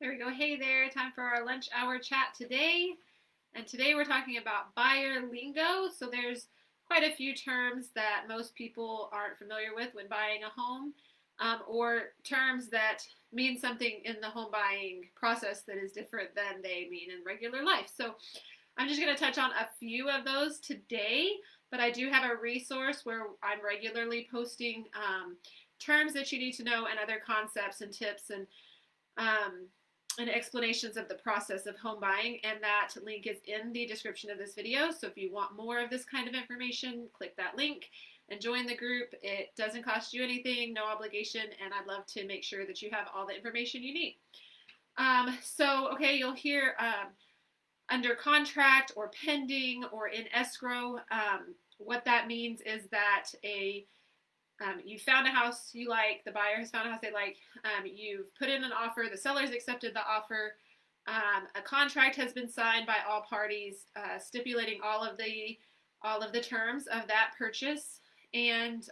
There we go. Hey there. Time for our lunch hour chat today. And today we're talking about buyer lingo. So there's quite a few terms that most people aren't familiar with when buying a home, or terms that mean something in the home buying process that is different than they mean in regular life. So I'm just going to touch on a few of those today, but I do have a resource where I'm regularly posting terms that you need to know and other concepts and tips um, and explanations of the process of home buying, and that link is in the description of this video. So if you want more of this kind of information, click that link and join the group. It doesn't cost you anything, no obligation, and I'd love to make sure that you have all the information you need. Okay, you'll hear under contract or pending or in escrow. What that means is that you found a house you like, the buyer has found a house they like, you've put in an offer, the seller's accepted the offer, a contract has been signed by all parties, stipulating all of the terms of that purchase, and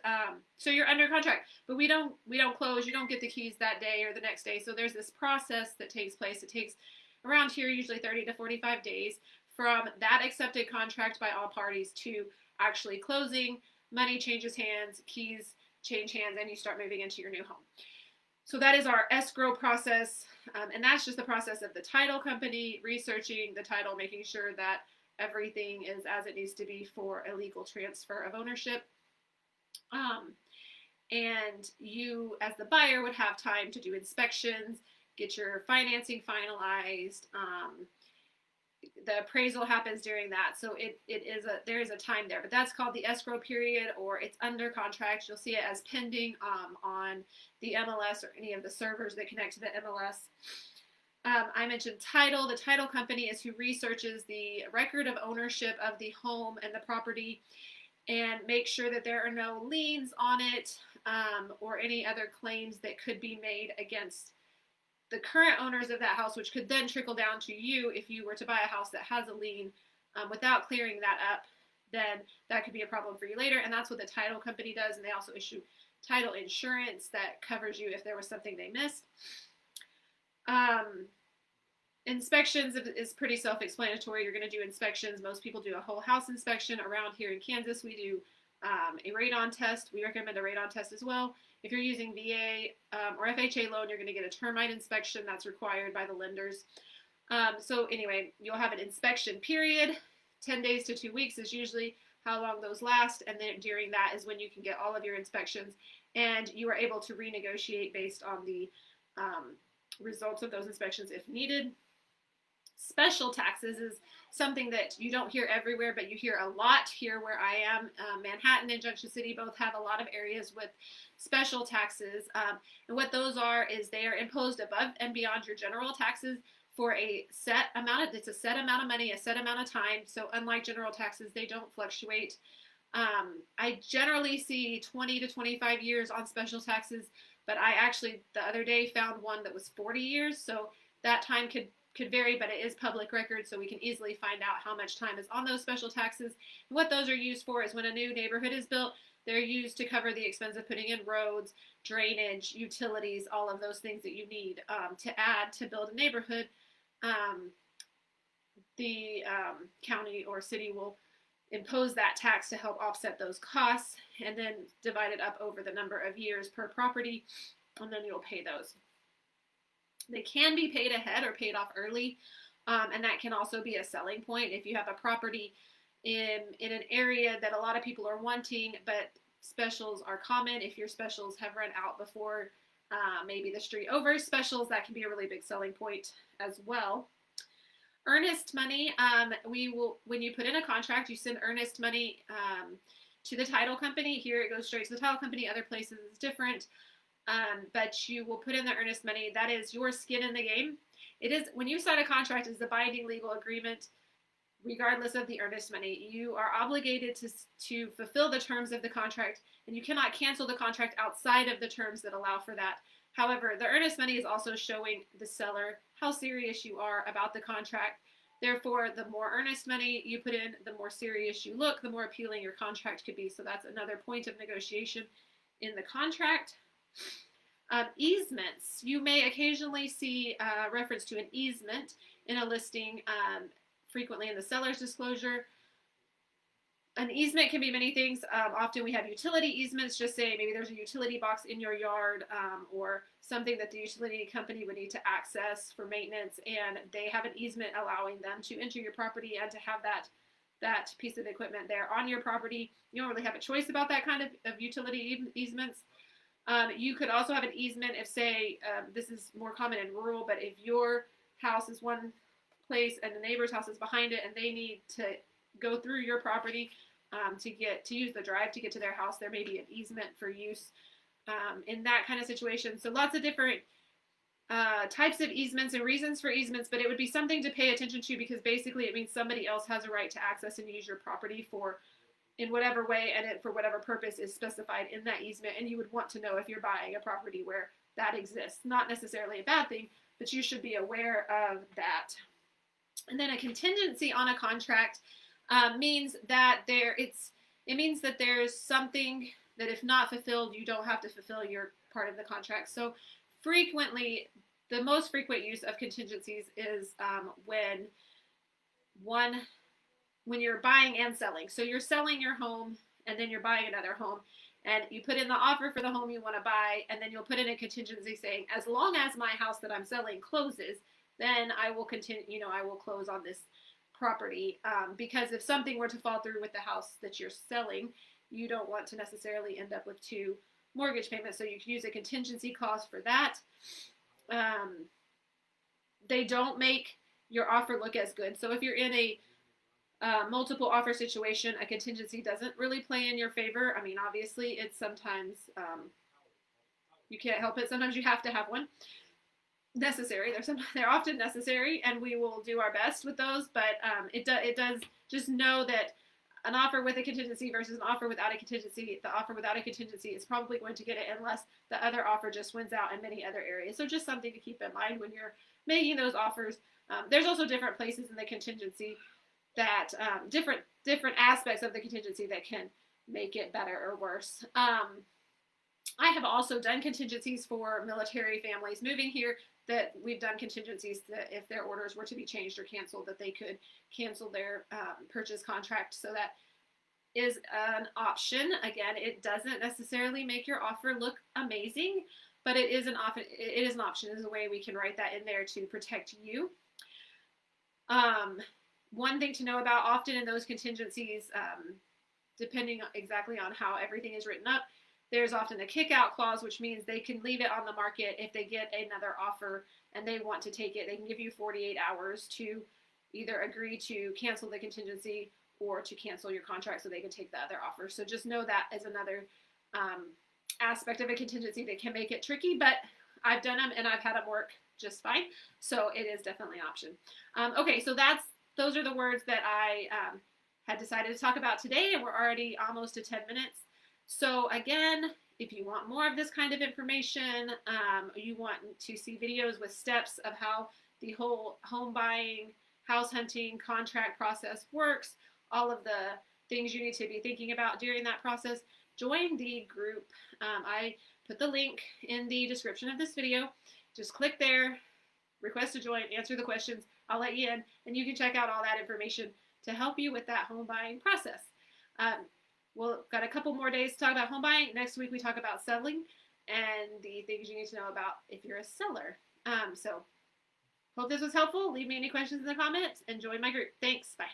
so you're under contract. But we don't close. You don't get the keys that day or the next day. So there's this process that takes place. It takes around here usually 30 to 45 days from that accepted contract by all parties to actually closing. Money changes hands, keys change hands, and you start moving into your new home. So that is our escrow process, and that's just the process of the title company researching the title, making sure that everything is as it needs to be for a legal transfer of ownership. And you, as the buyer, would have time to do inspections, get your financing finalized. The appraisal happens during that, so there is a time there, but that's called the escrow period, or it's under contract. You'll see it as pending on the MLS or any of the servers that connect to the MLS. I mentioned title. The title company is who researches the record of ownership of the home and the property and make sure that there are no liens on it, or any other claims that could be made against the current owners of that house, which could then trickle down to you if you were to buy a house that has a lien without clearing that up. Then that could be a problem for you later, and that's what the title company does. And they also issue title insurance that covers you if there was something they missed. Inspections is pretty self-explanatory. You're going to do inspections. Most people do a whole house inspection. Around here in Kansas, we do a radon test. We recommend a radon test as well. If you're using VA or FHA loan, you're going to get a termite inspection that's required by the lenders. So anyway, you'll have an inspection period. 10 days to 2 weeks is usually how long those last. And then during that is when you can get all of your inspections, and you are able to renegotiate based on the results of those inspections if needed. Special taxes is something that you don't hear everywhere, but you hear a lot here where I am. Manhattan and Junction City both have a lot of areas with special taxes. And what those are is they are imposed above and beyond your general taxes for a set amount. It's a set amount of money, a set amount of time. So unlike general taxes, they don't fluctuate. I generally see 20 to 25 years on special taxes, but I actually the other day found one that was 40 years. So that time could vary, but it is public record, so we can easily find out how much time is on those special taxes. And what those are used for is when a new neighborhood is built, they're used to cover the expense of putting in roads, drainage, utilities, all of those things that you need to add to build a neighborhood. The county or city will impose that tax to help offset those costs, and then divide it up over the number of years per property, and then you'll pay those. They can be paid ahead or paid off early, and that can also be a selling point. If you have a property in an area that a lot of people are wanting, but specials are common, if your specials have run out before maybe the street over specials, that can be a really big selling point as well. Earnest money, when you put in a contract, you send earnest money to the title company. Here it goes straight to the title company. Other places it's different. But you will put in the earnest money. That is your skin in the game. It is, when you sign a contract, it's a binding legal agreement, regardless of the earnest money. You are obligated to fulfill the terms of the contract, and you cannot cancel the contract outside of the terms that allow for that. However, the earnest money is also showing the seller how serious you are about the contract. Therefore, the more earnest money you put in, the more serious you look, the more appealing your contract could be. So that's another point of negotiation in the contract. Easements. You may occasionally see reference to an easement in a listing, frequently in the seller's disclosure. An easement can be many things. Often we have utility easements, just say maybe there's a utility box in your yard, or something that the utility company would need to access for maintenance, and they have an easement allowing them to enter your property and to have that piece of equipment there on your property. You don't really have a choice about that kind of utility easements. You could also have an easement if, say, this is more common in rural, but if your house is one place and the neighbor's house is behind it and they need to go through your property to use the drive to get to their house, there may be an easement for use in that kind of situation. So lots of different types of easements and reasons for easements, but it would be something to pay attention to, because basically it means somebody else has a right to access and use your property in whatever way and for whatever purpose is specified in that easement. And you would want to know if you're buying a property where that exists. Not necessarily a bad thing, but you should be aware of that. And then a contingency on a contract means that there's something that if not fulfilled, you don't have to fulfill your part of the contract. So frequently, the most frequent use of contingencies is when you're buying and selling. So you're selling your home and then you're buying another home, and you put in the offer for the home you want to buy, and then you'll put in a contingency saying, as long as my house that I'm selling closes, then I will continue, I will close on this property, because if something were to fall through with the house that you're selling, you don't want to necessarily end up with two mortgage payments. So you can use a contingency clause for that. They don't make your offer look as good. So if you're in a multiple offer situation, a contingency doesn't really play in your favor. I mean, obviously, it's sometimes you can't help it. Sometimes you have to have one. Necessary. They're often necessary, and we will do our best with those. But it does just know that an offer with a contingency versus an offer without a contingency, the offer without a contingency is probably going to get it unless the other offer just wins out in many other areas. So just something to keep in mind when you're making those offers. There's also different places in the contingency that different aspects of the contingency that can make it better or worse. I have also done contingencies for military families moving here, that we've done contingencies that if their orders were to be changed or canceled, that they could cancel their purchase contract. So that is an option. Again, it doesn't necessarily make your offer look amazing, but it is an option. It is a way we can write that in there to protect you. One thing to know about often in those contingencies, depending exactly on how everything is written up, there's often a kick-out clause, which means they can leave it on the market if they get another offer and they want to take it. They can give you 48 hours to either agree to cancel the contingency or to cancel your contract so they can take the other offer. So just know that as another aspect of a contingency that can make it tricky, but I've done them and I've had them work just fine. So it is definitely an option. Okay, so those are the words that I had decided to talk about today, and we're already almost to 10 minutes. So again, if you want more of this kind of information, you want to see videos with steps of how the whole home buying, house hunting, contract process works, all of the things you need to be thinking about during that process, join the group. I put the link in the description of this video. Just click there, request to join, answer the questions. I'll let you in, and you can check out all that information to help you with that home buying process. We've got a couple more days to talk about home buying. Next week we talk about selling and the things you need to know about if you're a seller. So hope this was helpful. Leave me any questions in the comments and join my group. Thanks. Bye.